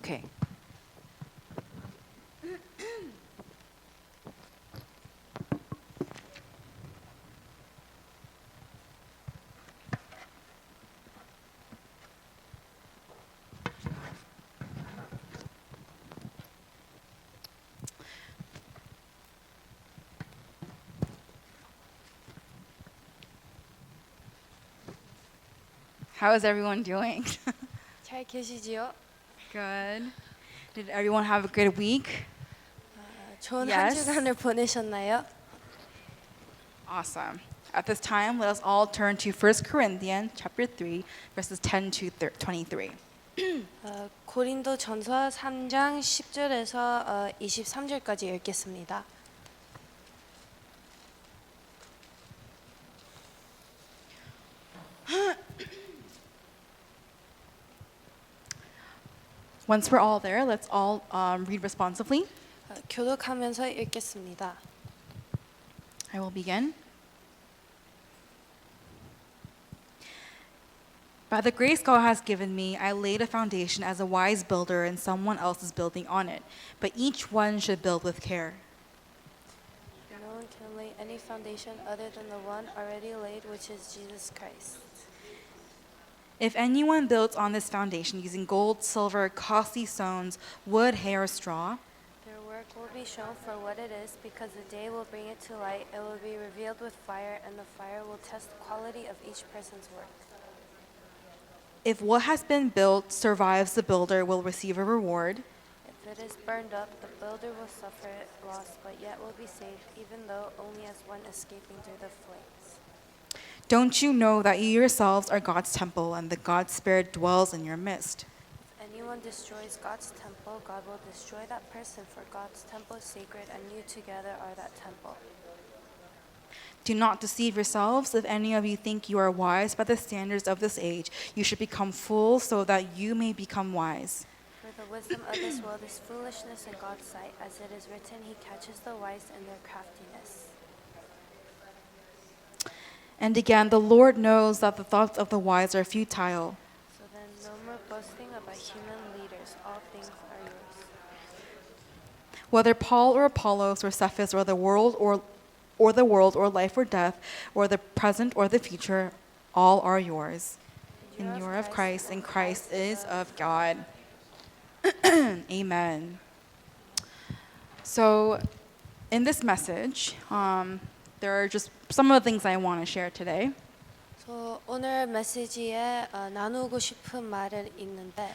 Okay. How is everyone doing? 잘 계시지요? Good. Did everyone have a good week? 좋은 Yes. 한 주간을 보내셨나요? Awesome. At this time, let us all turn to 1 Corinthians chapter 3, verses 10 to 23. 고린도 전서 3장 10절에서 23절까지 읽겠습니다. Once we're all there, let's all read responsively. 교독하면서 읽겠습니다. I will begin. By the grace God has given me, I laid a foundation as a wise builder, and someone else is building on it. But each one should build with care. No one can lay any foundation other than the one already laid, which is Jesus Christ. If anyone builds on this foundation using gold, silver, costly stones, wood, hay, or straw, Their work will be shown for what it is, because the day will bring it to light. It will be revealed with fire, and the fire will test the quality of each person's work. if what has been built survives, the builder will receive a reward. If it is burned up, the builder will suffer loss, but yet will be saved, even though only as one escaping through the flames. Don't you know that you yourselves are God's temple and that God's Spirit dwells in your midst? If anyone destroys God's temple, God will destroy that person, for God's temple is sacred, and you together are that temple. Do not deceive yourselves. If any of you think you are wise by the standards of this age, you should become fools so that you may become wise. For the wisdom of this world is foolishness in God's sight, as it is written, He catches the wise in their craftiness. And again, the Lord knows that the thoughts of the wise are futile. So then, no more boasting about human leaders. All things are yours. Whether Paul or Apollos or Cephas or the world or life or death or the present or the future, all are yours. And you are of Christ, and Christ is of God. Amen. So, in this message, there are just some of the things I want to share today. So 오늘 메시지에 나누고 싶은 말은 있는데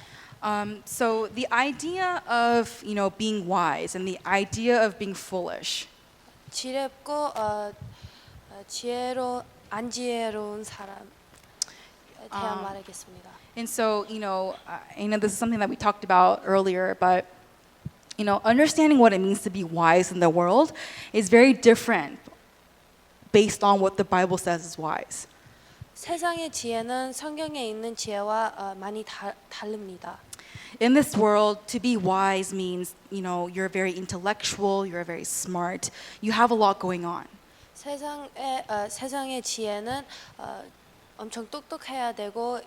So the idea of being wise and the idea of being foolish. 지혜롭고 안 지혜로운 사람에 대한 말하겠습니다. And so I know this is something that we talked about earlier, but understanding what it means to be wise in the world is very different based on what the Bible says is wise. 세상의 지혜는 성경에 있는 지혜와 많이 다릅니다. In this world, to be wise means, you're very intellectual, you're very smart, you have a lot going on. 세상의 지혜는 엄청 똑똑해야 되고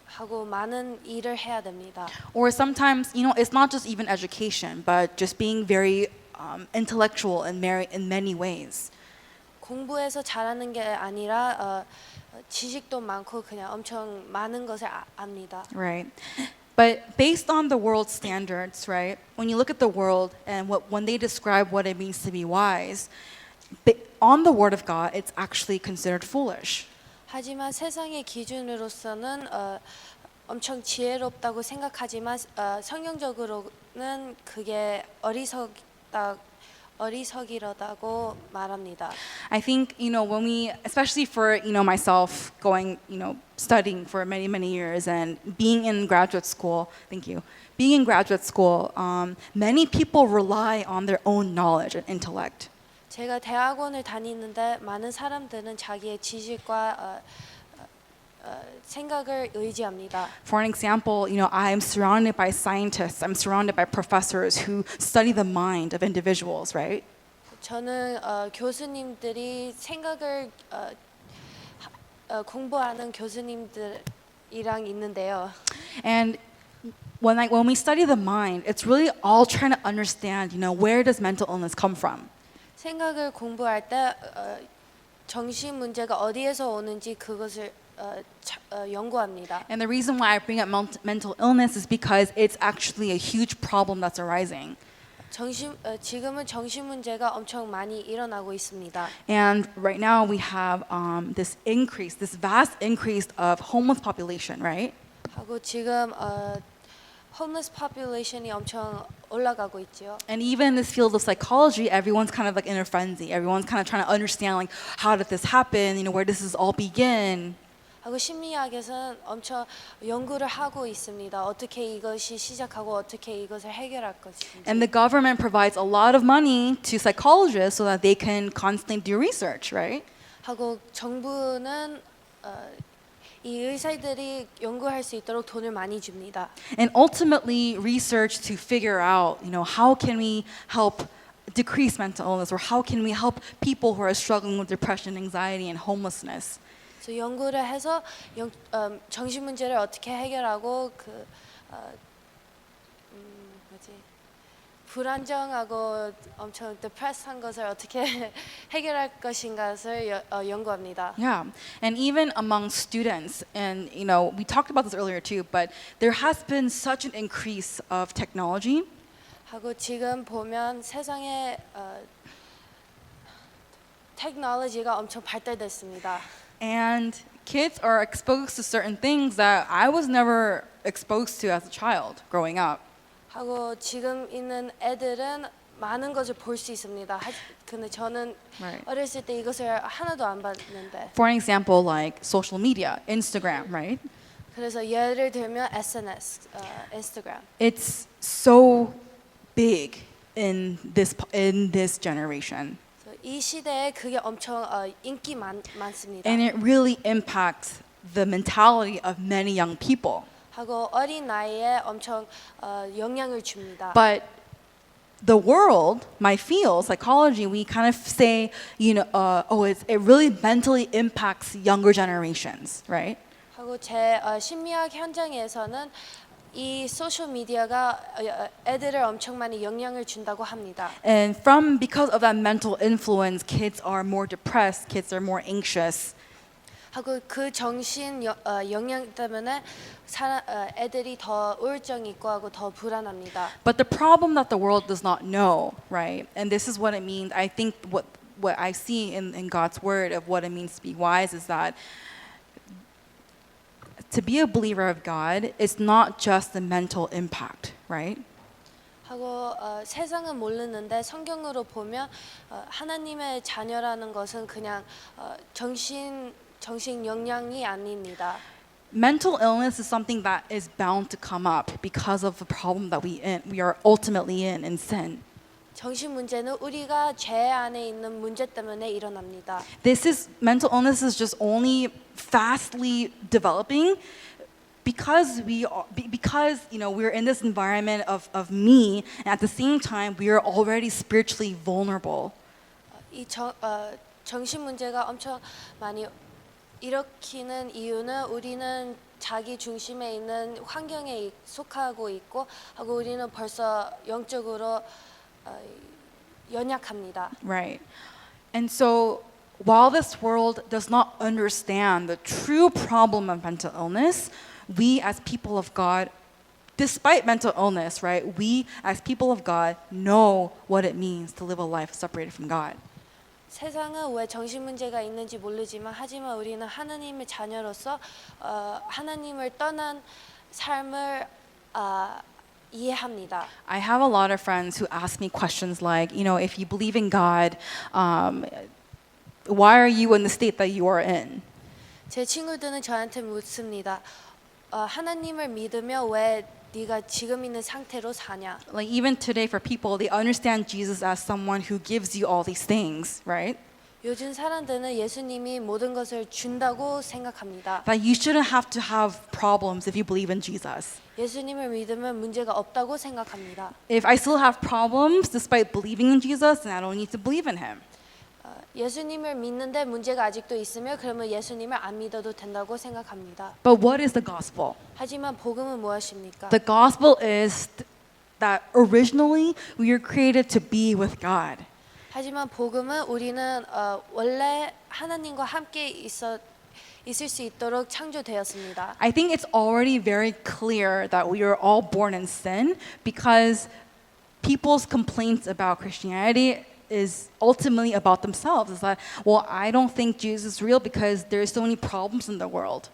하고 많은 일을 해야 됩니다. Or sometimes, it's not just even education, but just being very intellectual in many ways. 공부해서 잘하는 게 아니라 지식도 많고 그냥 엄청 많은 것을 압니다. Right. But based on the world standards, right? When you look at the world and when they describe what it means to be wise, on the word of God, it's actually considered foolish. 하지만 세상의 기준으로서는 엄청 지혜롭다고 생각하지만 성경적으로는 그게 어리석이라다고 말합니다. I think, when we, especially for, myself going, studying for many years and being in graduate school, thank you, being in graduate school, many people rely on their own knowledge and intellect. 제가 대학원을 다니는데 많은 사람들은 자기의 지식과 생각을 의지합니다. For an example, I'm surrounded by scientists, I'm surrounded by professors who study the mind of individuals, right? 저는 교수님들이 생각을 공부하는 교수님들이랑 있는데요. And when we study the mind, it's really all trying to understand, where does mental illness come from? 생각을 공부할 때 정신 문제가 어디에서 오는지 그것을 연구합니다. And the reason why I bring up mental illness is because it's actually a huge problem that's arising. 지금은 정신 문제가 엄청 많이 일어나고 있습니다. And right now we have this vast increase of homeless population, right? 하고 지금 homeless population이 엄청 올라가고 있죠. And even in this field of psychology, everyone's kind of like in a frenzy. Everyone's kind of trying to understand, like, how did this happen? Where does this all begin? 하고 심리학에서는 엄청 연구를 하고 있습니다. 어떻게 이것이 시작하고 어떻게 이것을 해결할 것인지. And the government provides a lot of money to psychologists so that they can constantly do research, right? 하고 정부는 이 의사들이 연구할 수 있도록 돈을 많이 줍니다. And ultimately research to figure out, how can we help decrease mental illness, or how can we help people who are struggling with depression, anxiety, and homelessness. 그래서 연구를 해서 정신 문제를 어떻게 해결하고 불안정하고 엄청 depressed한 것을 어떻게 해결할 것인가를 연구합니다. Yeah, and even among students, and we talked about this earlier too, but there has been such an increase of technology. 하고 지금 보면 세상에 테크놀로지가 엄청 발달됐습니다. And kids are exposed to certain things that I was never exposed to as a child growing up. 하고 지금 있는 애들은 많은 것을 볼 수 있습니다. 근데 저는 Right. 어렸을 때 이것을 하나도 안 봤는데. For an example, like social media, Instagram, right? 그래서 예를 들면 SNS, 인스타그램. It's so big in this generation. 이 시대에 그게 엄청 인기 많습니다. And it really impacts the mentality of many young people. 하고 어린 나이에 엄청 영향을 줍니다. But the world, my field, psychology, we kind of say, it really mentally impacts younger generations, right? 하고 제 심리학 현장에서는 이 소셜 미디어가 애들을 엄청 많이 영향을 준다고 합니다. And because of that mental influence, kids are more depressed, kids are more anxious. 하고 그 정신 영향 때문에 애들이 더 우울증 있고 하고 더 불안합니다. But the problem that the world does not know, right? And this is what it means. I think what I see in God's word of what it means to be wise is that to be a believer of God is not just the mental impact, right? 하고 세상은 모르는데 성경으로 보면 하나님의 자녀라는 것은 그냥 정신 영향이 아닙니다. Mental illness is something that is bound to come up because of the problem that we are ultimately in sin. 정신 문제는 우리가 죄 안에 있는 문제 때문에 일어납니다. Mental illness is just only fastly developing because we're in this environment of me, and at the same time we are already spiritually vulnerable. 이 정신 문제가 엄청 많이 일으키는 이유는 우리는 자기 중심에 있는 환경에 속하고 있고 하고 우리는 벌써 영적으로 연약합니다. Right. And so while this world does not understand the true problem of mental illness, we as people of God, despite mental illness, right, we as people of God know what it means to live a life separated from God. 세상은 왜 정신 문제가 있는지 모르지만 하지만 우리는 하나님의 자녀로서 하나님을 떠난 삶을 이해합니다. I have a lot of friends who ask me questions like, if you believe in God, why are you in the state that you are in? 제 친구들은 저한테 묻습니다. 하나님을 믿으며 왜 네가 지금 있는 상태로 사냐? Like even today for people, they understand Jesus as someone who gives you all these things, right? 요즘 사람들은 예수님이 모든 것을 준다고 생각합니다. That you shouldn't have to have problems if you believe in Jesus. 예수님을 믿으면 문제가 없다고 생각합니다. If I still have problems despite believing in Jesus, then I don't need to believe in him. 예수님을 믿는데 문제가 아직도 있으면 그러면 예수님을 안 믿어도 된다고 생각합니다. But what is the gospel? 하지만 복음은 무엇입니까? The gospel is that originally we were created to be with God. 하지만 복음은 우리는 원래 하나님과 함께 있을 수 있도록 창조되었습니다. I think it's already very clear that we are all born in sin because people's complaints about Christianity is ultimately about themselves. It's that, well, I don't think Jesus is real because there's so many problems in the world.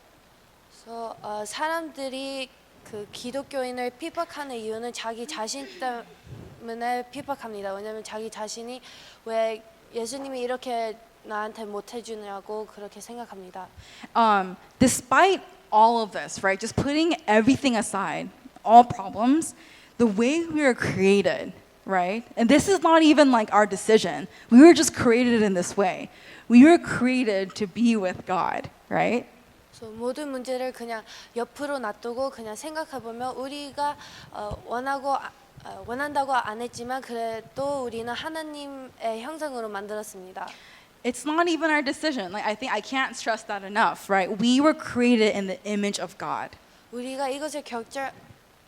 그래서 사람들이 그 기독교인을 핍박하는 이유는 자기 자신 때문에 핍박합니다. 왜냐하면 자기 자신이 왜 예수님이 이렇게 나한테 못 해주냐고 그렇게 생각합니다. Despite all of this, right, just putting everything aside, all problems, the way we were created, right, and this is not even like our decision. We were just created in this way. We were created to be with God, right? 그래서 모든 문제를 그냥 옆으로 놔두고 그냥 생각해 보면 우리가 원한다고 안 했지만 그래도 우리는 하나님의 형상으로 만들었습니다. It's not even our decision. Like I think I can't stress that enough, right? We were created in the image of God. 우리가 이것을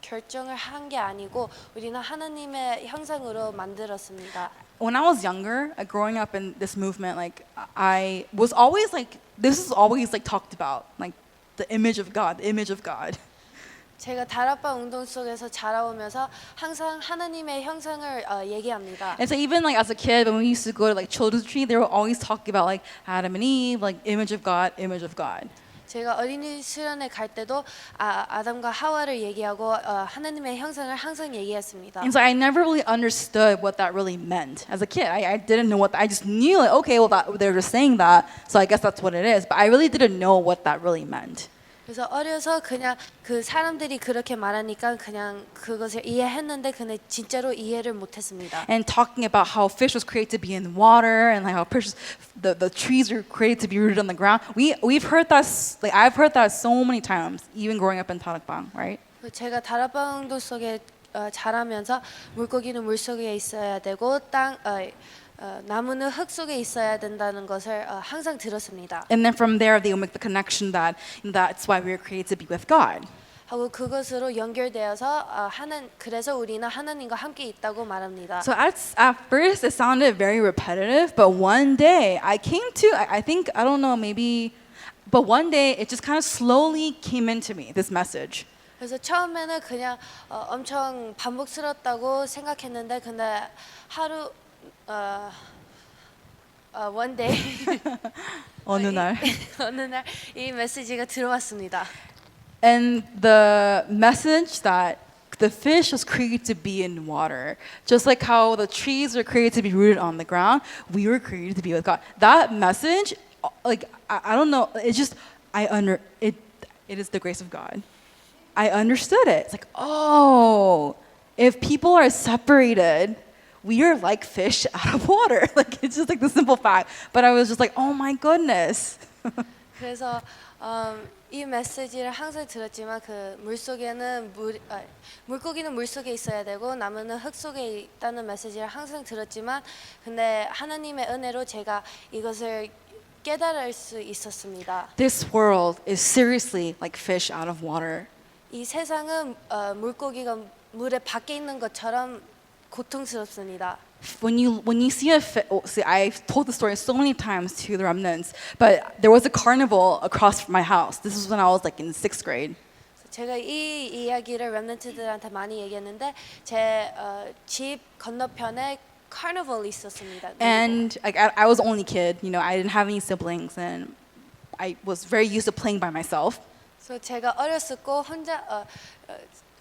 결정을 한 게 아니고 우리는 하나님의 형상으로 만들었습니다. When I was younger, growing up in this movement, like I was always like, this is always like talked about, like the image of God, the image of God. 제가 다락방 운동 속에서 자라오면서 항상 하나님의 형상을 얘기합니다. And so even like as a kid, when we used to go to like children's tree, they were always talking about like Adam and Eve, like image of God, image of God. 제가 어린이 수련회 갈 때도 아담과 하와를 얘기하고 하나님의 형상을 항상 얘기했습니다. And so I never really understood what that really meant as a kid. I didn't know I just knew like, okay, well they're just saying that, so I guess that's what it is. But I really didn't know what that really meant. 그래서 어려서 그냥 그 사람들이 그렇게 말하니까 그냥 그것을 이해했는데 근데 진짜로 이해를 못했습니다. And talking about how fish was created to be in water and like how the trees were created to be rooted on the ground. We've heard that, like I've heard that so many times, even growing up in Tarakbang, right? 제가 다락방 운동 속에 자라면서 물고기는 물 속에 있어야 되고 나무는 흙 속에 있어야 된다는 것을 항상 들었습니다. And then from there they will make the connection that that's why we were created to be with God. 하고 그것으로 연결되어서 그래서 우리는 하나님과 함께 있다고 말합니다. So at first it sounded very repetitive, but one day I came to, I think, I don't know, maybe, but one day it just kind of slowly came into me, this message. 그래서 처음에는 그냥 엄청 반복스럽다고 생각했는데 근데 하루 one day 어느 날. 어느 날 이 메시지가 들어왔습니다. And the message that the fish was created to be in water, just like how the trees were created to be rooted on the ground, we were created to be with God. That message, like I don't know, it's just it is the grace of God. I understood it. It's like, oh, if people are separated, we are like fish out of water. Like it's just like the simple fact. But I was just like, oh my goodness. 그래서 이 메시지를 항상 들었지만 그 물속에는 물고기는 물 속에 있어야 되고 나무는 흙 속에 있다는 메시지를 항상 들었지만 근데 하나님의 은혜로 제가 이것을 깨달을 수 있었습니다. This world is seriously like fish out of water. 이 세상은 물고기가 물에 밖에 있는 것처럼 고통스럽습니다. When you see see, I've told the story so many times to the remnants, but there was a carnival across from my house. This was when I was like in 6th grade. 제가 이 이야기를 랩런트들한테 많이 얘기했는데 제 집 건너편에 carnival이 있었습니다. And like I was the only kid, you know, I didn't have any siblings, and I was very used to playing by myself. 그래서 제가 어렸었고 혼자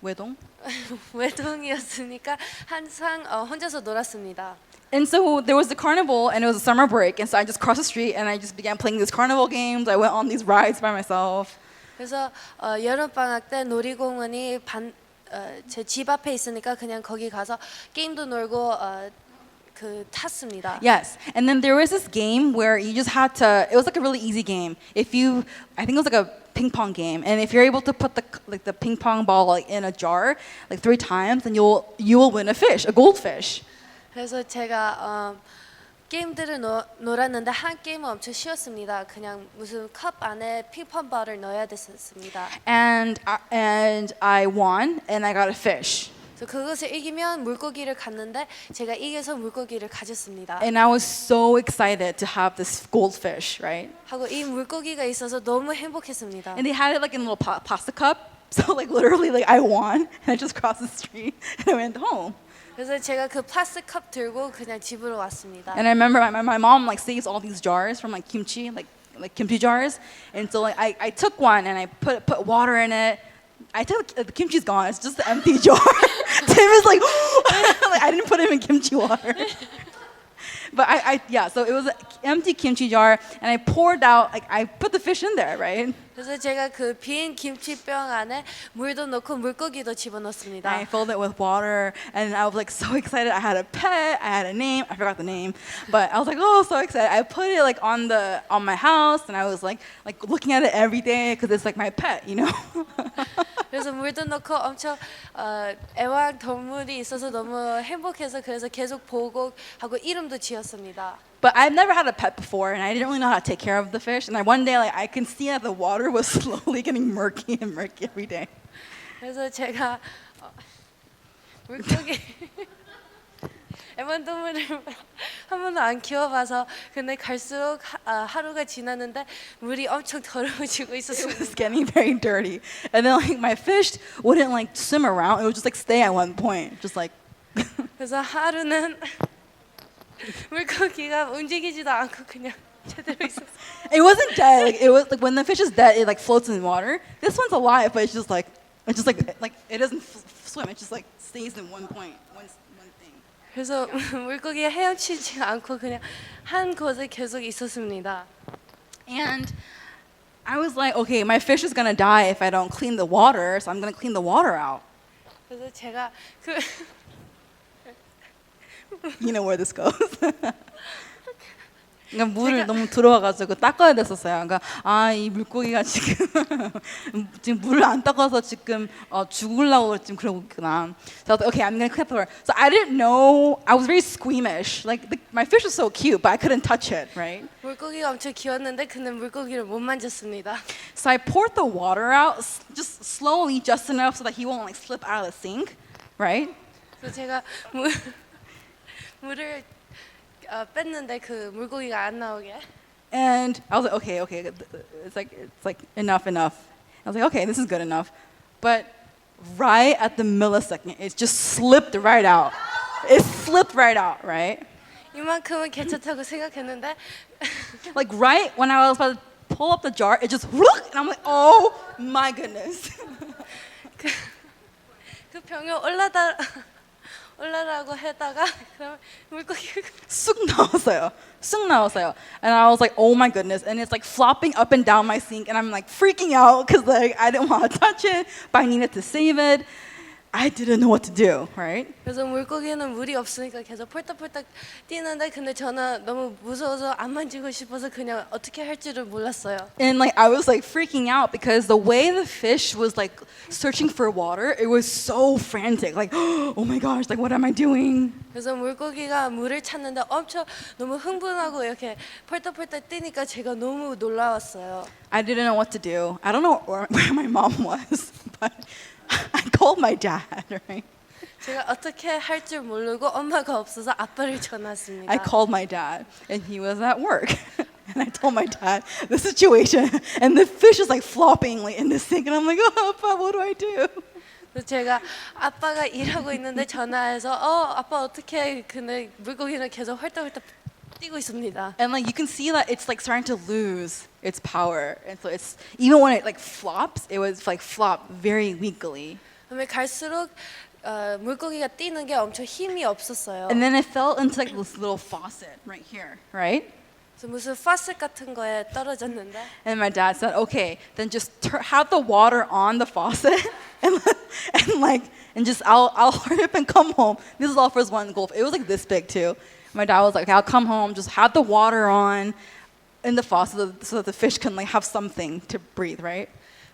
외동. 외동이었으니까 항상 혼자서 놀았습니다. And so there was the carnival, and it was a summer break, and so I just crossed the street and I just began playing these carnival games. I went on these rides by myself. 그래서 여름 방학 때 놀이공원이 제 집 앞에 있으니까 그냥 거기 가서 게임도 놀고 탔습니다. Yes, and then there was this game where you just had to. It was like a really easy game. I think it was like a ping pong game, and if you're able to put the ping pong ball like in a jar like 3 times, then you will win a goldfish. 그래서 제가 게임들을 놀았는데 한 게임은 엄청 쉬웠습니다. 그냥 무슨 컵 안에 핑퐁볼을 넣어야 됐습니다. And I won, and I got a fish. 그래서 그것을 이기면 물고기를 갔는데 제가 이겨서 물고기를 가졌습니다. And I was so excited to have this goldfish, right? 하고 이 물고기가 있어서 너무 행복했습니다. And they had it like in a little plastic cup. So like literally like I won, and I just crossed the street and I went home. 그래서 제가 그 플라스틱 컵 들고 그냥 집으로 왔습니다. And I remember my mom like saves all these jars from like kimchi, like kimchi jars. And so like I took one and I put water in it. I took the kimchi's gone. It's just an empty jar. Tim is like, like I didn't put him in kimchi water. But yeah, so it was an empty kimchi jar, and I poured out, like I put the fish in there, right? 그래서 제가 그 빈 김치병 안에 물도 넣고 물고기도 집어넣습니다. And I filled it with water, and I was like so excited. I had a pet, I had a name. I forgot the name, but I was like, oh, so excited. I put it like on my house, and I was like looking at it every day because it's like my pet, you know. 그래서 물도 넣고 엄청 애완 동물이 있어서 너무 행복해서 그래서 계속 보고 하고 이름도 지었습니다. But I've never had a pet before, and I didn't really know how to take care of the fish. And one day, like I can see that the water was slowly getting murky and murky every day. 그래서 제가 물고기 애완동물을 한 번도 안 키워봐서 근데 갈수록 하루가 지났는데 물이 엄청 더러워지고 It was 있었습니다. getting very dirty, and then like my fish wouldn't like swim around. It would just like stay at one point, just like. 그래서 하루는 물고기가 움직이지도 않고 그냥 제대로 있었어요. It wasn't dead. Like it was like when the fish is dead, it like floats in water. This one's alive, but it's just like it doesn't swim. It just like stays in one point, one thing. 그래서 물고기가 헤엄치지 않고 그냥 한 곳에 계속 있었습니다. And I was like, okay, my fish is gonna die if I don't clean the water, so I'm gonna clean the water out. 그래서 제가 그 You know where this goes. 그러니까 물을 너무 들어와가지고 닦아야 됐었어요. 그러니까 이 물고기가 지금 물을 안 닦아서 지금 죽으려고 지금 그러고 있구나. So I was like, okay, I'm gonna clean up the water. So I didn't know. I was very squeamish. Like my fish was so cute, but I couldn't touch it, right? 물고기가 엄청 귀여웠는데 근데 물고기를 못 만졌습니다. So I poured the water out just slowly, just enough so that he won't like slip out of the sink, right? 그래서 제가 물을 뺐는데 그 물고기가 안 나오게. And I was like, okay, it's like enough. I was like, okay, this is good enough. But right at the millisecond, it just slipped right out. It slipped right out, right? 이만큼은 괜찮다고 생각했는데 Like right when I was about to pull up the jar, it just whoop, and I'm like, oh my goodness. 그 병에 올라라고 하다가 그러면 물고기가 쑥 나왔어요. And I was like, oh my goodness. And it's like flopping up and down my sink, and I'm like freaking out because like I didn't want to touch it, but I needed to save it. I didn't know what to do, right? 그래서 물고기는 물이 없으니까 계속 펄떡펄떡 뛰는데 근데 저는 너무 무서워서 안 만지고 싶어서 그냥 어떻게 할 줄을 몰랐어요. And like I was like freaking out because the way the fish was like searching for water, it was so frantic. Like, oh my gosh, like what am I doing? 그래서 물고기가 물을 찾는데 엄청 너무 흥분하고 이렇게 펄떡펄떡 뛰니까 제가 너무 놀라웠어요. I didn't know what to do. I don't know where my mom was, but I called my dad, right? 제가 어떻게 할 줄 모르고 엄마가 없어서 아빠를 전화했습니다. I called my dad, and he was at work. And I told my dad the situation, and the fish is like flopping like in the sink, and I'm like, oh, Papa, what do I do? 그래서 제가 아빠가 일하고 있는데 전화해서 아빠 어떻게 근데 물고기는 계속 헐떡헐떡 뛰고 있습니다. And like you can see that it's like starting to lose its power, and so it's even when it like flops, it was like flop very weakly. 그러면 갈수록 물고기가 뛰는 게 엄청 힘이 없었어요. And then it fell into like this little faucet right here, right? 그래서 무슨 파스 같은 거에 떨어졌는데 And my dad said, okay, then just have the water on the faucet, and just I'll hurry up and come home. This is all for this one gulp. It was like this big too. My dad was like, okay, I'll come home, just have the water on in the faucet so that the fish can like have something to breathe, right?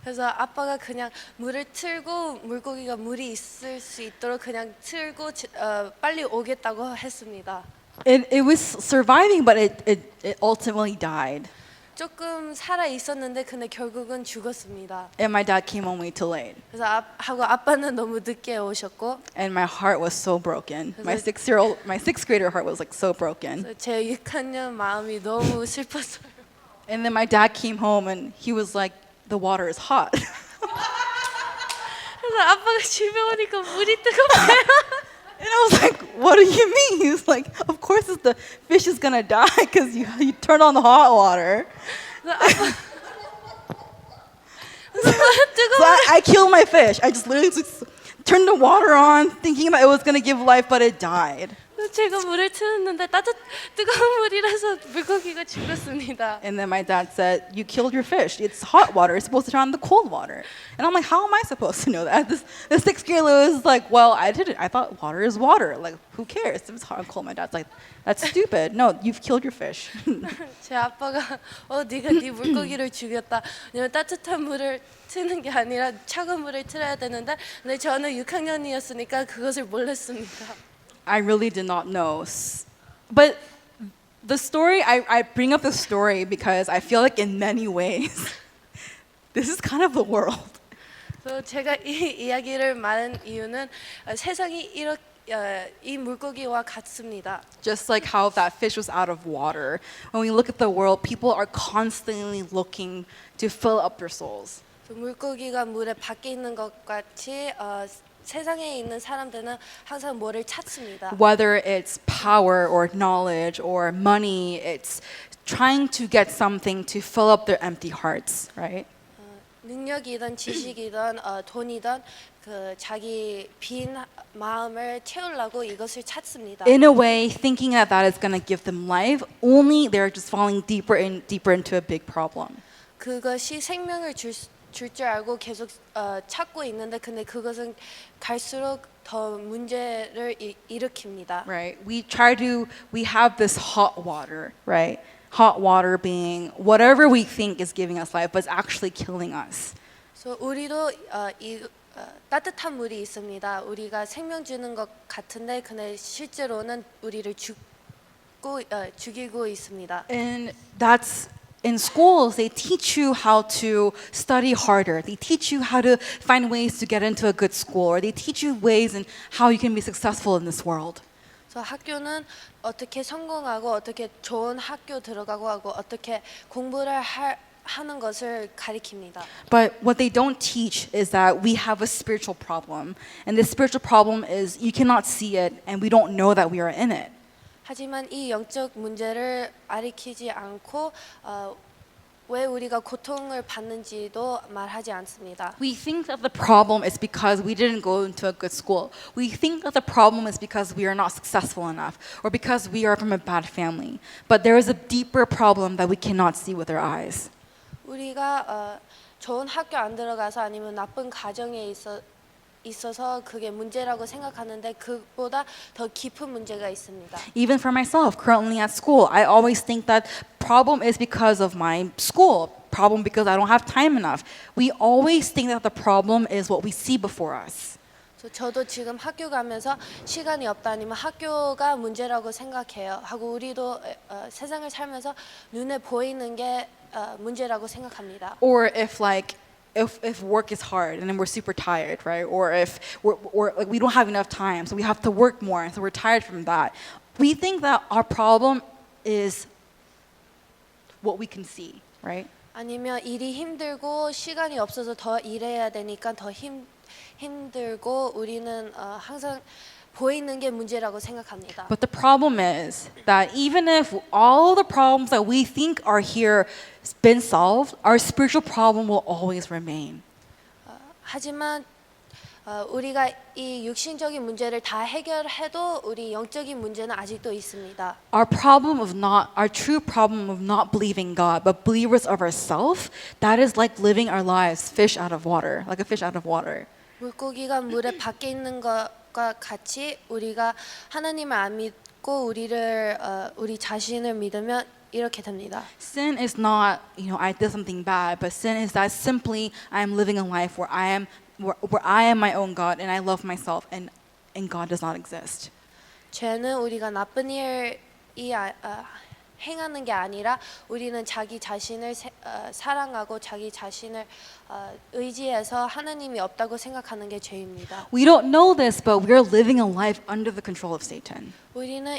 그래서 아빠가 그냥 물을 틀고 물고기가 물이 있을 수 있도록 그냥 틀고 빨리 오겠다고 했습니다. It was surviving, but it ultimately died. 조금 살아 있었는데 근데 결국은 죽었습니다. And my dad came home way too late. 그래서 아빠는 너무 늦게 오셨고 And my heart was so broken. My 그래서- my sixth grader heart was like so broken. 그래서 제 6학년 마음이 너무 슬펐어요. And then my dad came home and he was like, the water is hot. 그래서 아빠가 집에 오니까 물이 뜨거워요. And I was like, what do you mean? He was like, of course the fish is gonna die because you turn on the hot water. 그래서 아빠 So I killed my fish. I just literally just turned the water on thinking that it was gonna give life, but it died. 제가 물을 틀었는데 뜨거운 물이라서 물고기가 죽었습니다. And then my dad said, you killed your fish. It's hot water. It's supposed to turn on the cold water. And I'm like, how am I supposed to know that? The sixth grader was like, well, I didn't. I thought water is water. Like, who cares? If it's hot and cold. My dad's like, that's stupid. No, you've killed your fish. 제 아빠가 네가 네 물고기를 죽였다. 왜냐면 따뜻한 물을 트는 게 아니라 차가운 물을 틀어야 되는데 근데 저는 6학년이었으니까 그것을 몰랐습니다. I really did not know. But the story, I bring up the story because I feel like in many ways, this is kind of the world. 그래서 제가 이 이야기를 말한 이유는 세상이 이 물고기와 같습니다. Just like how that fish was out of water. When we look at the world, people are constantly looking to fill up their souls. 물고기가 물에 밖에 있는 것 같이 세상에 있는 사람들은 항상 뭐를 찾습니다. Whether it's power or knowledge or money, it's trying to get something to fill up their empty hearts, right? 능력이든 지식이든 돈이든 그 자기 빈 마음을 채우려고 이것을 찾습니다. In a way, thinking that that is going to give them life, only they're just falling deeper and deeper into a big problem. 그것이 생명을 줄 줄 알고 계속 찾고 있는데 근데 그것은 갈수록 더 문제를 일으킵니다. Right? We have this hot water, right? Hot water being whatever we think is giving us life, but it's actually killing us. So 우리도 따뜻한 물이 있습니다. 우리가 생명 주는 것 같은데 근데 실제로는 우리를 죽이고 있습니다. And that's in schools, they teach you how to study harder. They teach you how to find ways to get into a good school, or they teach you ways in how you can be successful in this world. 그래서 학교는 어떻게 성공하고 어떻게 좋은 학교 들어가고 하고 어떻게 공부를 하는 것을 가리킵니다. But what they don't teach is that we have a spiritual problem. And this spiritual problem is you cannot see it, and we don't know that we are in it. 하지만 이 영적 문제를 가리키지 않고 왜 우리가 고통을 받는지도 말하지 않습니다. We think that the problem is because we didn't go into a good school. We think that the problem is because we are not successful enough or because we are from a bad family. But there is a deeper problem that we cannot see with our eyes. 우리가 좋은 학교 안 들어가서 아니면 나쁜 가정에 있어서 그게 문제라고 생각하는데 그보다 더 깊은 문제가 있습니다. Even for myself, currently at school, I always think that problem is because of my school, problem because I don't have time enough. We always think that the problem is what we see before us. 저도 지금 학교 가면서 시간이 없다 아니면 학교가 문제라고 생각해요. 하고 우리도 세상을 살면서 눈에 보이는 게 문제라고 생각합니다. Or if work is hard and then we're super tired, right? Or if we're like we don't have enough time, so we have to work more, and so we're tired from that. We think that our problem is what we can see, right? 아니면 일이 힘들고 시간이 없어서 더 일해야 되니까 더 힘들고 우리는 항상 보이는 게 문제라고 생각합니다. But the problem is that even if all the problems that we think are here been solved, our spiritual problem will always remain. 하지만 우리가 이 육신적인 문제를 다 해결해도 우리 영적인 문제는 아직도 있습니다. Our true problem of not believing God, but believers of ourselves, that is like living our lives fish out of water, like a fish out of water. 물고기가 물에 밖에 있는 것과 같이 우리가 하나님을 안 믿고 우리 자신을 믿으면 이렇게 됩니다. Sin is not, I did something bad, but sin is that simply I am living a life where I am my own God and I love myself and God does not exist. 죄는 우리가 나쁜 일이 행하는 게 아니라 우리는 자기 자신을 사랑하고 자기 자신을 의지해서 하나님이 없다고 생각하는 게 죄입니다. We don't know this, but we are living a life under the control of Satan. 우리는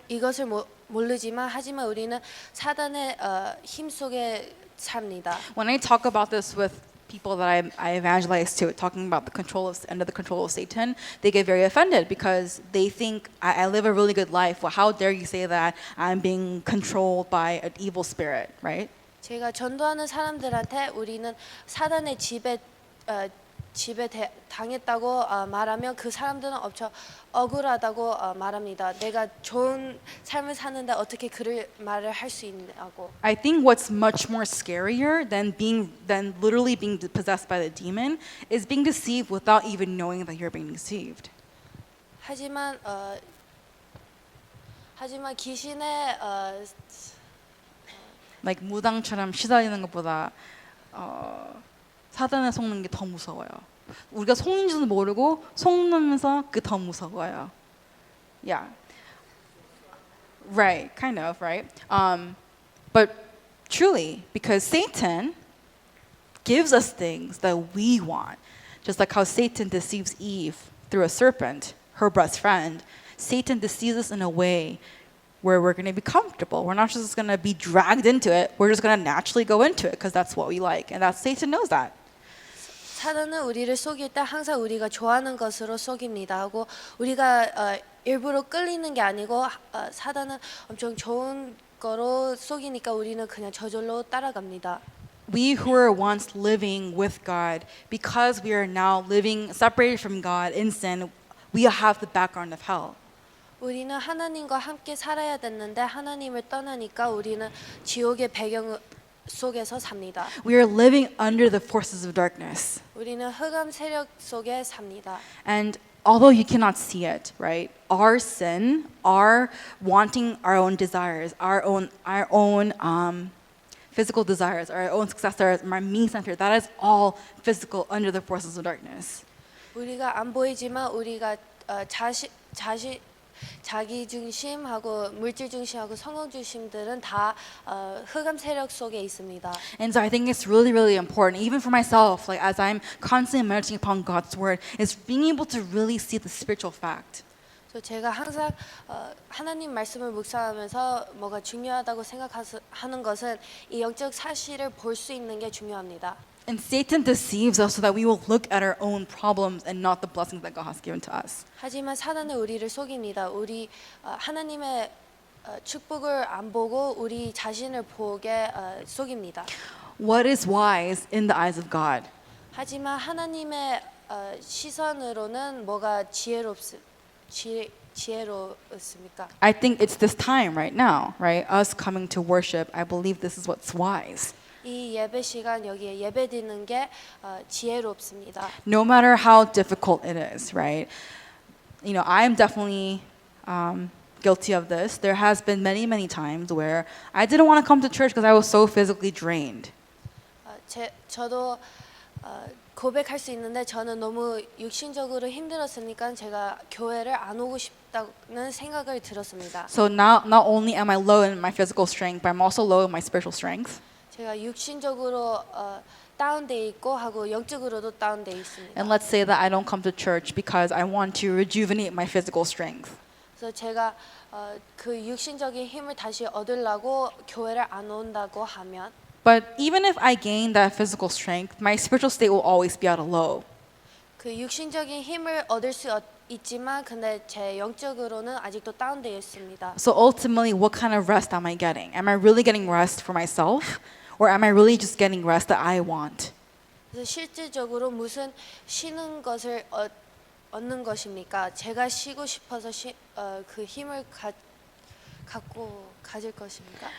이것을 모르지만 하지만 우리는 사단의 힘 속에 삽니다. When I talk about this with people that I evangelize to, talking about the control of under the control of Satan, they get very offended because they think I live a really good life. Well, how dare you say that I'm being controlled by an evil spirit, right? 제가 전도하는 사람들한테 우리는 사단의 집에 당했다고 말하면 그 사람들은 엄청 억울하다고 말합니다. 내가 좋은 삶을 사는데 어떻게 그런 말을 할 수 있냐고. I think what's much more scarier than literally being possessed by the demon is being deceived without even knowing that you're being deceived. 하지만 귀신의 Like 무당처럼 시달리는 것보다 사단에 속는 게 더 무서워요. 우리가 속는지도 모르고 속는면서 그게 더 무서워요. Yeah. Right, kind of, right? But truly, because Satan gives us things that we want. Just like how Satan deceives Eve through a serpent, her best friend, Satan deceives us in a way where we're going to be comfortable. We're not just going to be dragged into it. We're just going to naturally go into it because that's what we like. And Satan knows that. 사단은 우리를 속일 때 항상 우리가 좋아하는 것으로 속입니다. 하고 우리가 일부러 끌리는 게 아니고 사단은 엄청 좋은 거로 속이니까 우리는 그냥 저절로 따라갑니다. We who were once living with God, because we are now living separated from God in sin, we have the background of hell. 우리는 하나님과 함께 살아야 됐는데 하나님을 떠나니까 우리는 지옥의 배경 속에서 삽니다. We are living under the forces of darkness. 우리는 흑암 세력 속에 삽니다. And although you cannot see it, right? Our sin, our wanting our own desires, our own physical desires, our own success, our me-centered, that is all physical under the forces of darkness. 우리가 안 보이지만 우리가 자기 중심하고 물질 중심하고 성공 중심들은 다 흑암 세력 속에 있습니다. And so I think it's really, really important, even for myself, like as I'm constantly meditating upon God's word, is being able to really see the spiritual fact. 제가 항상 하나님 말씀을 묵상하면서 뭐가 중요하다고 생각하는 것은 이 영적 사실을 볼 수 있는 게 중요합니다. And Satan deceives us so that we will look at our own problems and not the blessings that God has given to us. 하지만 사단은 우리를 속입니다. 우리 하나님의 축복을 안 보고 우리 자신을 보게 속입니다. What is wise in the eyes of God? 하지만 하나님의 시선으로는 뭐가 지혜롭습니까? I think it's this time right now, right? Us coming to worship. I believe this is what's wise. 이 예배 시간 여기에 예배 드리는 게 지혜롭습니다. No matter how difficult it is, right? You know, I am definitely guilty of this. There has been many, many times where I didn't want to come to church because I was so physically drained. 저도 고백할 수 있는데 저는 너무 육신적으로 힘들었으니까 제가 교회를 안 오고 싶다는 생각을 들었습니다. So now, not only am I low in my physical strength, but I'm also low in my spiritual strength. 제가 육신적으로 다운돼 있고 하고 영적으로도 다운돼 있습니다. And let's say that I don't come to church because I want to rejuvenate my physical strength. 그래서 제가 그 육신적인 힘을 다시 얻으려고 교회를 안 온다고 하면 But even if I gain that physical strength, my spiritual state will always be at a low. 그 육신적인 힘을 얻을 수 있지만 근데 제 영적으로는 아직도 다운되어 있습니다. So ultimately, what kind of rest am I getting? Am I really getting rest for myself? Or am I really just getting rest that I want? 그래서 실질적으로 무슨 쉬는 것을 얻는 것입니까? 제가 쉬고 싶어서 그 힘을 가질 것입니까?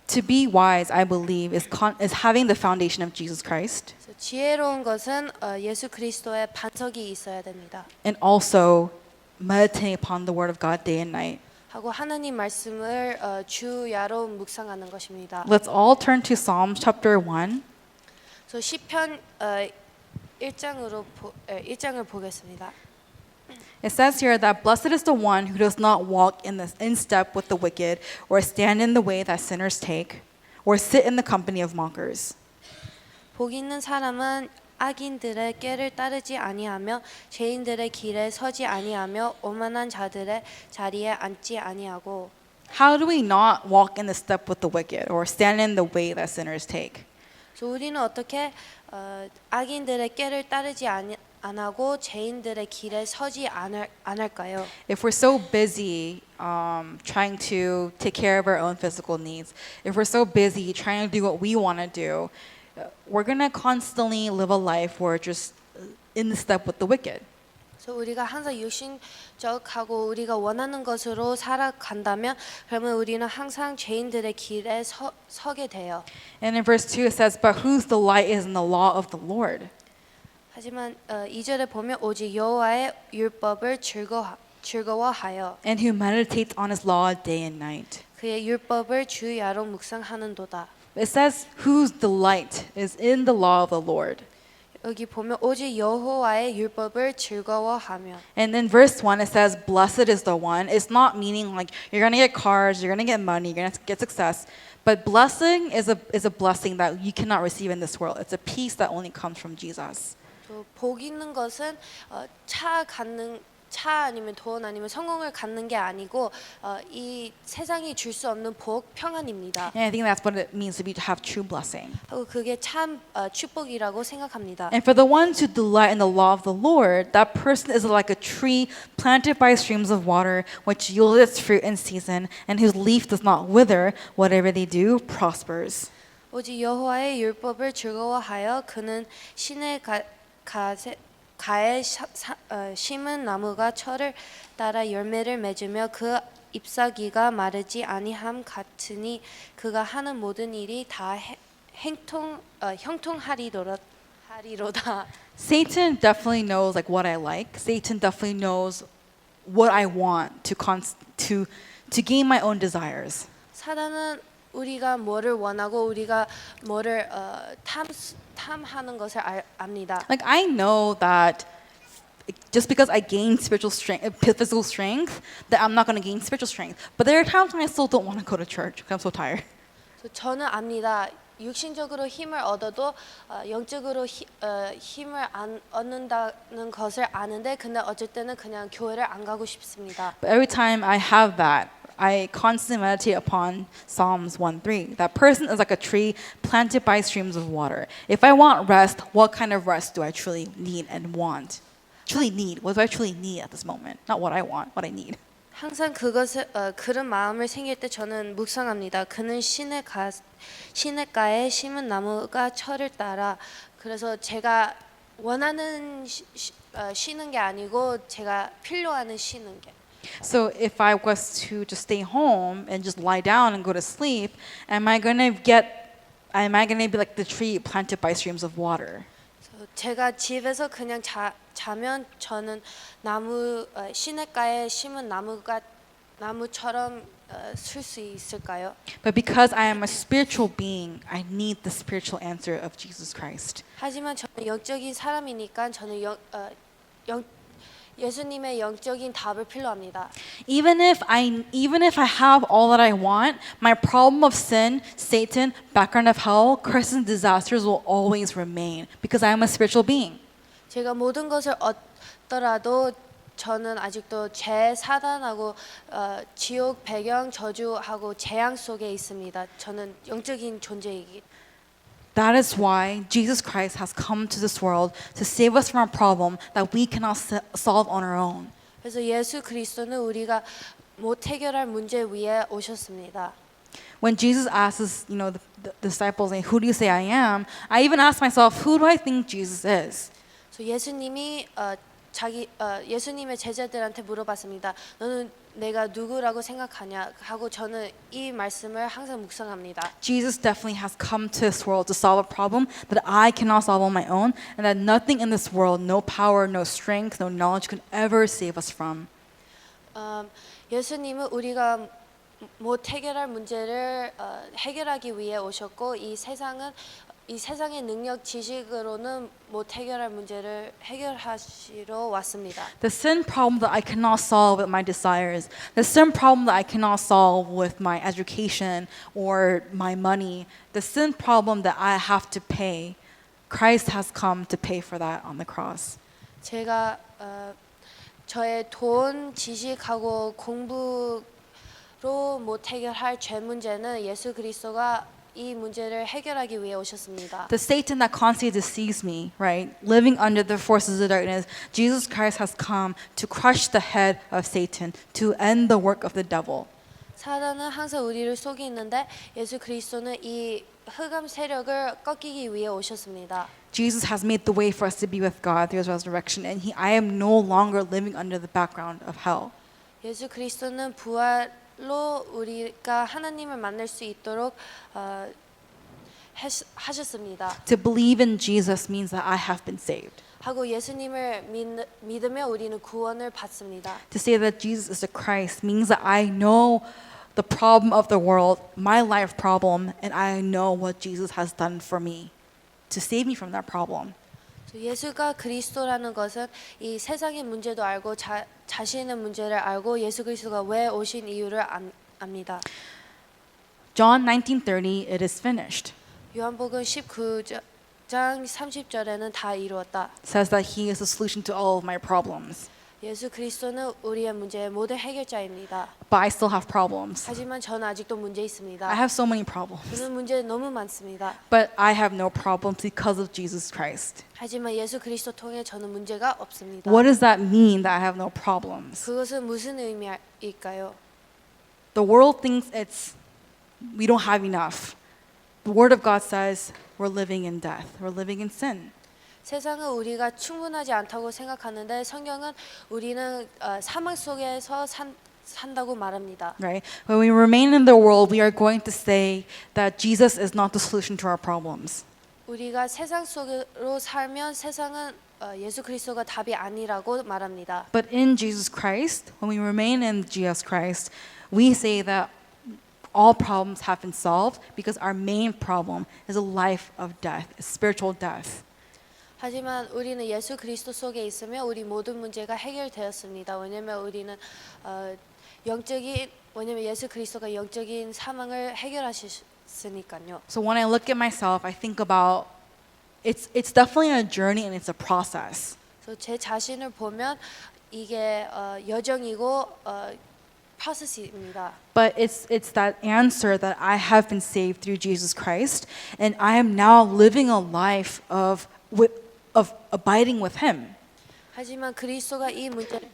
To be wise, I believe, is having the foundation of Jesus Christ 지혜로운 것은 예수 그리스도의 반석이 있어야 됩니다. and also meditating upon the Word of God day and night. 하고 하나님 말씀을 주야로 묵상하는 것입니다. Let's all turn to Psalms chapter 1. 시편 1장을 보겠습니다. It says here that blessed is the one who does not walk in step with the wicked, or stand in the way that sinners take, or sit in the company of mockers. 복 있는 사람은 악인들의 꾀를 따르지 아니하며 죄인들의 길에 서지 아니하며 오만한 자들의 자리에 앉지 아니하고. How do we not walk in the step with the wicked, or stand in the way that sinners take? 그래서 우리는 어떻게 악인들의 꾀를 따르지 안 하고 죄인들의 길에 서지 않을까요? If we're so busy trying to take care of our own physical needs, if we're so busy trying to do what we want to do, we're going to constantly live a life where we're just in the step with the wicked. 그래서 우리가 항상 육신적하고 우리가 원하는 것으로 살아간다면 그러면 우리는 항상 죄인들의 길에 서게 돼요. And in verse 2 it says, but whose delight is in the law of the Lord? 하지만 2절에 보면 오직 여호와의 율법을 즐거워하여 And who meditates on his law day and night. 그의 율법을 주야로 묵상하는도다. It says whose delight is in the law of the Lord. 여기 보면 오직 여호와의 율법을 즐거워하며. And in verse 1 it says blessed is the one. It's not meaning like you're going to get cars, you're going to get money, you're going to get success. But blessing is a blessing that you cannot receive in this world. It's a peace that only comes from Jesus. 또 복 있는 것은 차 아니면 돈 아니면 성공을 갖는 게 아니고 이 세상이 줄 수 없는 복 평안입니다. And I think that's what it means to have true blessing. 하고 그게 참 축복이라고 생각합니다. And for the ones who delight in the law of the Lord, that person is like a tree planted by streams of water, which yields its fruit in season, and whose leaf does not wither. Whatever they do prospers. 오직 여호와의 율법을 즐거워하여 그는 신의 가에 심은 나무가 철을 따라 열매를 맺으며 그 잎사귀가 마르지 아니함 같으니 그가 하는 모든 일이 다 형통하리로다. Satan definitely knows like what I like. Satan definitely knows what I want to gain my own desires. 사단은 우리가 뭐를 원하고 우리가 뭐를 탐하는 것을 압니다. Like I know that just because I gain spiritual strength, physical strength, that I'm not going to gain spiritual strength. But there are times when I still don't want to go to church because I'm so tired. 저는 압니다. 육신적으로 힘을 얻어도 영적으로 힘을 안 얻는다는 것을 아는데 근데 어쩔 때는 그냥 교회를 안 가고 싶습니다. But every time I have that, I constantly meditate upon Psalms 1:3. That person is like a tree planted by streams of water. If I want rest, what kind of rest do I truly need and want? Truly need. What do I truly need at this moment? Not what I want, what I need. 항상 그런 마음을 생길 때 저는 묵상합니다. 그는 시냇가에 심은 나무가 철을 따라. 그래서 제가 원하는 쉬는 게 아니고 제가 필요하는 쉬는 게. So if I was to just stay home and just lie down and go to sleep, am I going to be like the tree planted by streams of water? 제가 집에서 그냥 자면 저는 시냇가에 심은 나무처럼 쓸 수 있을까요? But because I am a spiritual being, I need the spiritual answer of Jesus Christ. 하지만 저는 영적인 사람이니까 저는 예수님의 영적인 답을 필요합니다. Even if I have all that I want, my problem of sin, Satan, background of hell, curses and disasters will always remain because I am a spiritual being. 제가 모든 것을 얻더라도 저는 아직도 사단하고 지옥 배경 저주하고 재앙 속에 있습니다. 저는 영적인 존재이기. That is why Jesus Christ has come to this world to save us from a problem that we cannot solve on our own. 그래서 예수 그리스도는 우리가 못 해결할 문제 위에 오셨습니다. When Jesus asks, the disciples, "Who do you say I am?" I even ask myself, "Who do I think Jesus is?" 그래서 예수님이 예수님의 제자들한테 물어봤습니다. 너는 내가 누구라고 생각하냐 하고 저는 이 말씀을 항상 묵상합니다. Jesus definitely has come to this world to solve a problem that I cannot solve on my own, and that nothing in this world, no power, no strength, no knowledge can ever save us from. 예수님은 우리가 못 해결할 문제를 해결하기 위해 오셨고 이 세상은 이 세상의 능력 지식으로는 못 해결할 문제를 해결하시러 왔습니다. The sin problem that I cannot solve with my desires, the sin problem that I cannot solve with my education or my money, the sin problem that I have to pay, Christ has come to pay for that on the cross. 제가 저의 돈, 지식하고 공부로 못 해결할 죄 문제는 예수 그리스도가 이 문제를 해결하기 위해 오셨습니다. The Satan that constantly deceives me, right? Living under the forces of darkness, Jesus Christ has come to crush the head of Satan, to end the work of the devil. 사단은 항상 우리를 속이는데 예수 그리스도는 이 흑암 세력을 꺾이기 위해 오셨습니다. Jesus has made the way for us to be with God through his resurrection, and I am no longer living under the background of hell. 예수 그리스도는 부활로 우리가 하나님을 만날 수 있도록 하셨습니다. To believe in Jesus means that I have been saved. 하고 예수님을 믿으며 우리는 구원을 받습니다. To say that Jesus is the Christ means that I know the problem of the world, my life problem, and I know what Jesus has done for me to save me from that problem. 예수가 그리스도라는 것은 이 세상의 문제도 알고 자신의 문제를 알고 예수 그리스도가 왜 오신 이유를 압니다. John 19:30, it is finished. 요한복음 19장 30절에는 다 이루었다. Says that he is the solution to all of my problems. 예수 그리스도는 우리의 문제의 모든 해결자입니다. But I still have problems. 하지만 저는 아직도 문제 있습니다. I have so many problems. 저는 문제 너무 많습니다. But I have no problems because of Jesus Christ. 하지만 예수 그리스도 통해 저는 문제가 없습니다. What does that mean that I have no problems? 그것은 무슨 의미일까요? The world thinks we don't have enough. The word of God says we're living in death. We're living in sin. 세상은 우리가 충분하지 않다고 생각하는데 성경은 우리는 사망 속에서 산다고 말합니다. Right? When we remain in the world, we are going to say that Jesus is not the solution to our problems. 우리가 세상 속으로 살면 세상은 예수 그리스도가 답이 아니라고 말합니다. But in Jesus Christ, when we remain in Jesus Christ, we say that all problems have been solved because our main problem is a life of death, a spiritual death. 하지만 우리는 예수 그리스도 속에 있으며 우리 모든 문제가 해결되었습니다. 왜냐면 왜냐면 예수 그리스도가 영적인 사망을 해결하셨으니까요. So when I look at myself, I think about it's definitely a journey and it's a process. 그래서 제 자신을 보면 이게 여정이고 프로세스입니다. But it's that answer that I have been saved through Jesus Christ, and I am now living a life of abiding with Him. 하지만 그리스도가 이 문제를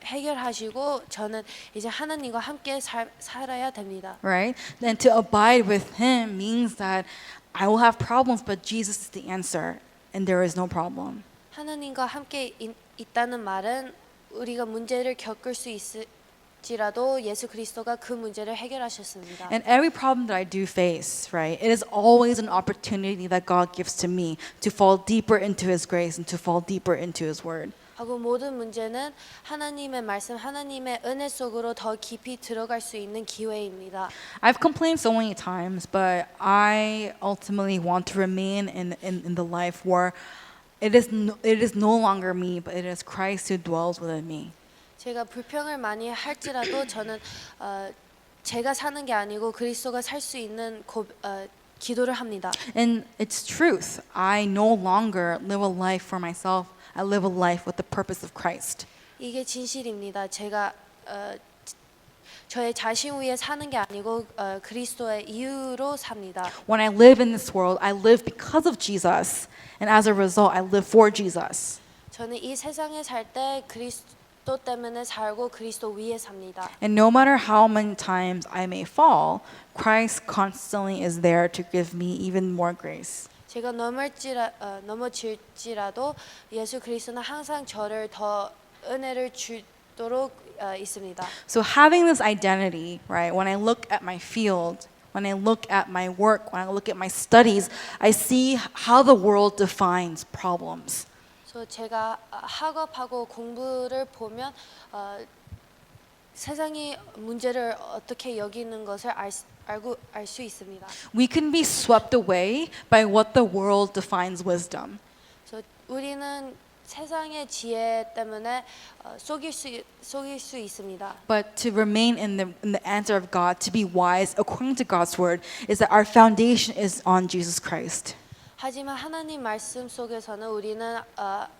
해결하시고 저는 이제 하나님과 함께 살아야 됩니다. Right? And to abide with Him means that I will have problems, but Jesus is the answer, and there is no problem. 하나님과 함께 있다는 말은 우리가 문제를 겪을 수 있을지라도 예수 그리스도가 그 문제를 해결하셨습니다. And every problem that I do face, right, it is always an opportunity that God gives to me to fall deeper into His grace and to fall deeper into His Word. 하고 모든 문제는 하나님의 말씀, 하나님의 은혜 속으로 더 깊이 들어갈 수 있는 기회입니다. I've complained so many times, but I ultimately want to remain in the life where it is no longer me, but it is Christ who dwells within me. 제가 불평을 많이 할지라도 저는 제가 사는 게 아니고 그리스도가 살 수 있는 기도를 합니다. And it's truth. I no longer live a life for myself. I live a life with the purpose of Christ. 이게 진실입니다. 제가 저의 자신 위에 사는 게 아니고 그리스도의 이유로 삽니다. When I live in this world, I live because of Jesus, and as a result, I live for Jesus. 저는 이 세상에 살 때 그리스도 때문에 살고 그리스도 위에 삽니다. And no matter how many times I may fall, Christ constantly is there to give me even more grace. 제가 넘어질지라도 예수 그리스도는 항상 저를 더 은혜를 주도록 있습니다. So having this identity, right, when I look at my field, when I look at my work, when I look at my studies, I see how the world defines problems. 그래서 제가 학업하고 공부를 보면 세상이 문제를 어떻게 여기는 것을 알 수 있습니다. We can be swept away by what the world defines wisdom. 그래서 우리는 세상의 지혜 때문에 속일 수 있습니다. But to remain in the answer of God, to be wise according to God's word, is that our foundation is on Jesus Christ. 하지만 하나님 말씀 속에서는 우리는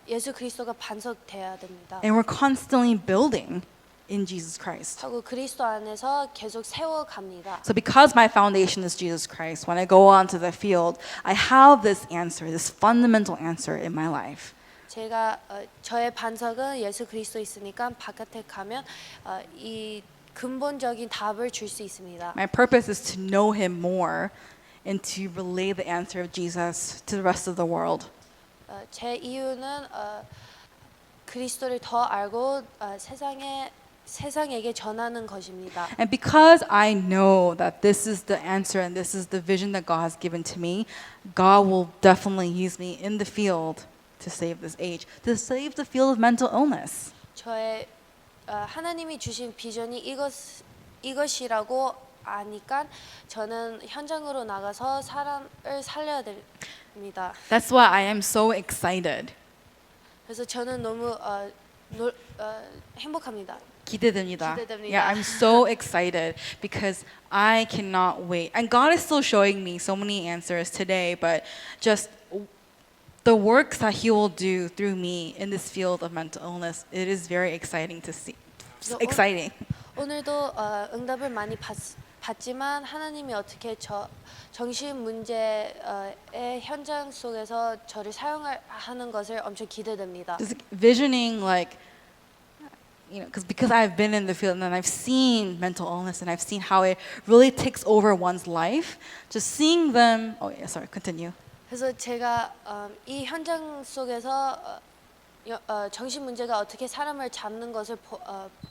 예수 그리스도가 반석되어야 됩니다. And we're constantly building in Jesus Christ. 하고 그리스도 안에서 계속 세워갑니다. So because my foundation is Jesus Christ, when I go onto the field, I have this answer, this fundamental answer in my life. 제가 저의 반석은 예수 그리스도 있으니까 바깥에 가면 이 근본적인 답을 줄 수 있습니다. My purpose is to know him more and to relay the answer of Jesus to the rest of the world. 제 이유는 그리스도를 더 알고 세상에게 전하는 것입니다. And because I know that this is the answer and this is the vision that God has given to me, God will definitely use me in the field to save this age, to save the field of mental illness. 저의 하나님이 주신 비전이 이것이라고 아니까 저는 현장으로 나가서 사람을 살려야 됩니다. That's why I am so excited. 그래서 저는 너무 행복합니다. 기대됩니다. 기대됩니다. Yeah, I'm so excited because I cannot wait. And God is still showing me so many answers today, but just the works that He will do through me in this field of mental illness, it is very exciting to see. So, Exciting. 오늘도 응답을 많이 받지만 하나님이 어떻게 정신 문제의 현장 속에서 저를 사용하는 것을 엄청 기대됩니다. Just visioning like, because I've been in the field and I've seen mental illness and I've seen how it really takes over one's life. Just seeing them. Oh yeah, sorry. Continue. 그래서 제가 이 현장 속에서 정신 문제가 어떻게 사람을 잡는 것을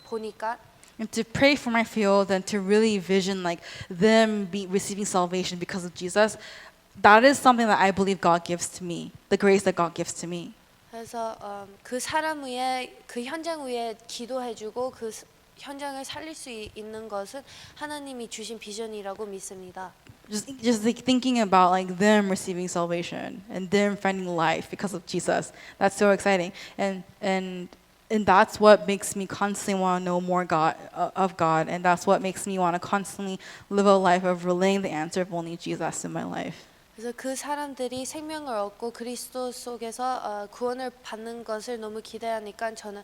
보니까 And to pray for my field and to really vision like them receiving salvation because of Jesus, that is something that I believe God gives to me. The grace that God gives to me. 그래서 그 사람 위에 그 현장 위에 기도해주고 그 현장을 살릴 수 있는 것은 하나님이 주신 비전이라고 믿습니다. Just like thinking about like them receiving salvation and them finding life because of Jesus. That's so exciting. And that's what makes me constantly want to know more of God, and that's what makes me want to constantly live a life of relaying the answer of only Jesus in my life. 그래서 그 사람들이 생명을 얻고 그리스도 속에서 구원을 받는 것을 너무 기대하니까 저는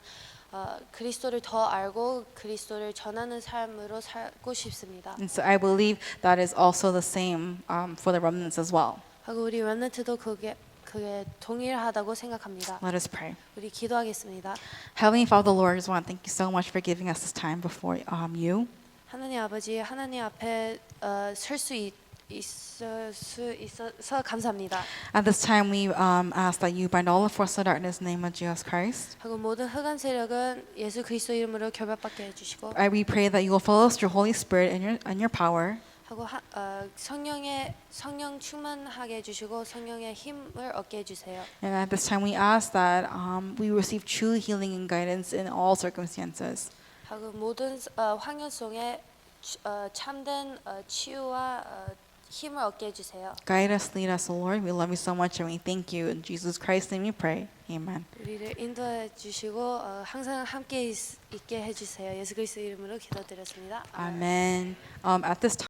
그리스도를 더 알고 그리스도를 전하는 삶으로 살고 싶습니다. And so I believe that is also the same for the remnants as well. 하고 우리 렘넌트도 그게 동일하다고 생각합니다. Let us pray. 우리 기도하겠습니다. Heavenly Father, Lord, I just want to thank you so much for giving us this time before you. 하나님 아버지, 하나님 앞에 설 수 있어서 감사합니다. At this time, we ask that you bind all the forces of darkness in the name of Jesus Christ. 하고 모든 흑암 세력은 예수 그리스도 이름으로 결박받게 해주시고 We pray that you will fill us with your Holy Spirit and your power. 하고 성령 충만하게 해주시고 성령의 힘을 얻게 해주세요. And at this time, we ask that we receive true healing and guidance in all circumstances. 하고 모든 환경 속에 참된 치유와 힘을 얻게 해주세요. Guide us, lead us, Lord. We love you so much and we thank you. In Jesus Christ's name we pray. Amen. 우리를 인도해 주시고 항상 함께 있게 해주세요. 예수 그리스도 이름으로 기도드렸습니다. Amen. At this time.